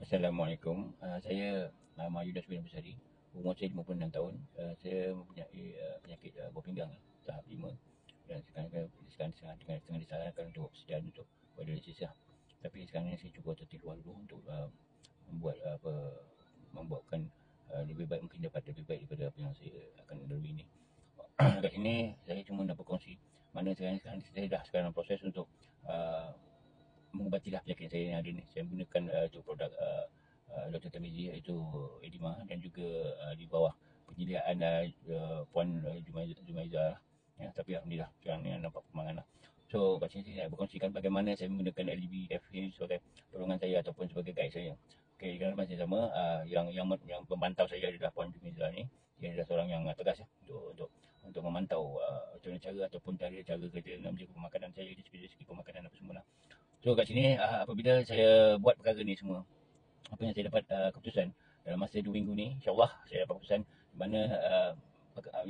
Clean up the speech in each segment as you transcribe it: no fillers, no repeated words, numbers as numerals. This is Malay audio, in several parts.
Assalamualaikum. Saya Mahyuda Subiran Besari. Umur saya 56 tahun. Saya mempunyai penyakit buah pinggang tahap 5 dan sekarang disarankan untuk persediaan untuk dialisis lah. Tapi sekarang ni saya cuba tertik luar dulu untuk membuatkan lebih baik, mungkin dapat lebih baik daripada apa yang saya akan lalui ni. Kat sini saya cuma nak berkongsi mana sekarang saya dah sekarang proses untuk mengubatilah penyakit saya yang ada ni. Saya menggunakan untuk produk Dr. Tamizi, iaitu edema, dan juga di bawah penyediaan Puan Jumaiza lah. Ya, tapi alhamdulillah sekarang ni nampak perkembangan lah. So kat sini saya nak berkongsikan bagaimana saya menggunakan LDBF ini sebagai tolongan saya ataupun sebagai guide saya. Okey, dalam masa yang sama, yang memantau saya adalah Puan Jumaiza ni. Dia adalah seorang yang tegas ya, untuk memantau macam mana cara ataupun cara kerja dalam menjaga pemakanan saya, dari segi pemakanan apa semua lah. So kat sini apabila saya buat perkara ni semua, apa yang saya dapat keputusan dalam masa 2 minggu ni, insyaAllah saya dapat keputusan di mana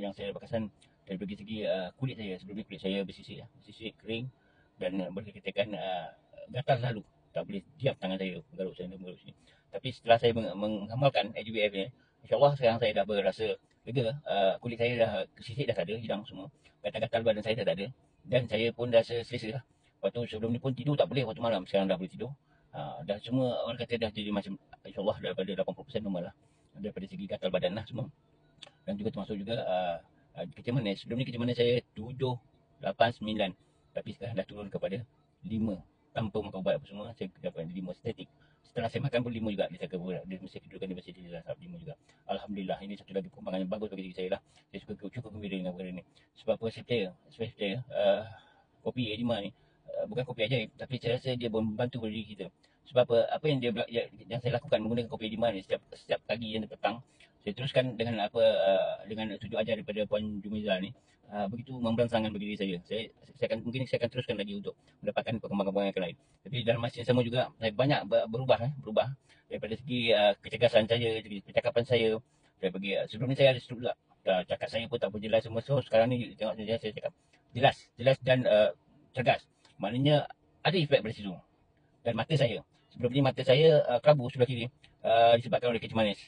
yang saya dapat kesan dari segi kulit saya. Sebelum ni kulit saya bersisik kering dan boleh dikatakan gatal selalu, tak boleh diam tangan saya menggaruk sana menggaruk sini. Tapi setelah saya mengamalkan LGBF ni, insyaAllah sekarang saya dah berasa lega. Kulit saya dah sisik dah tak ada, hilang semua, gatal-gatal badan saya dah tak ada, dan saya pun dah selesa lah. Lepas tu sebelum ni pun tidur tak boleh waktu malam, sekarang dah boleh tidur. Dah semua orang kata dah jadi macam, insyaAllah daripada 80% normal lah, daripada segi gatal badan lah semua. Dan juga termasuk juga kencing manis. Sebelum ni kencing manis saya 7, 8, 9, tapi sekarang dah turun kepada 5. Tanpa makan ubat apa semua, saya dapat 5 statik. Setelah saya makan pun 5 juga, dia mesti tidurkan dia mesti di dalam 5 juga. Alhamdulillah, ini satu lagi perkembangan yang bagus bagi diri saya lah. Saya cukup gembira dengan perkara ni. Sebab apa, saya percaya kopi edema ni bukan kopi ajaib, tapi saya rasa dia membantu pada diri kita. Sebab apa yang yang saya lakukan menggunakan kopi edema ni, setiap pagi dan petang saya teruskan dengan dengan tunjuk ajar daripada Puan Jumaiza ni, begitu memberangsangkan bagi diri saya. Mungkin saya akan teruskan lagi untuk mendapatkan perkembangan-perkembangan yang lain. Tapi dalam masa yang sama juga saya banyak berubah daripada segi kecergasan saya, segi percakapan saya. Sebelum ni saya ada stroke juga, cakap saya pun tak berjelas semua. So sekarang ni tengok saya cakap jelas dan cergas. Maknanya ada efek pada situ. Dan mata saya, sebelum ni mata saya kelabu sebelah kiri, disebabkan oleh kencing manis.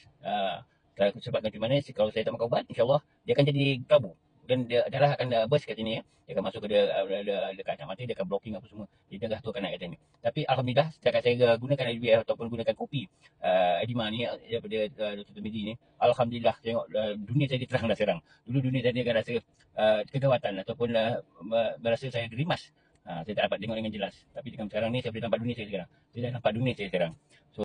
Sebabkan kencing manis, kalau saya tak makan ubat, insyaAllah dia akan jadi kelabu. Dan darah akan burst kat sini ya. Dia akan masuk ke dekat mata, dia akan blocking apa semua. Dia darah tu akan naik kat sini. Tapi alhamdulillah, setakat saya gunakan IBF ataupun gunakan kopi edema ni daripada Dr. Tamizi ni, alhamdulillah tengok dunia saya terang dah sekarang. Dulu dunia saya akan rasa kegawatan ataupun berasa saya gerimas. Saya tak dapat tengok dengan jelas. Tapi dengan sekarang ni saya boleh nampak dunia saya sekarang. Saya dah nampak dunia saya sekarang. So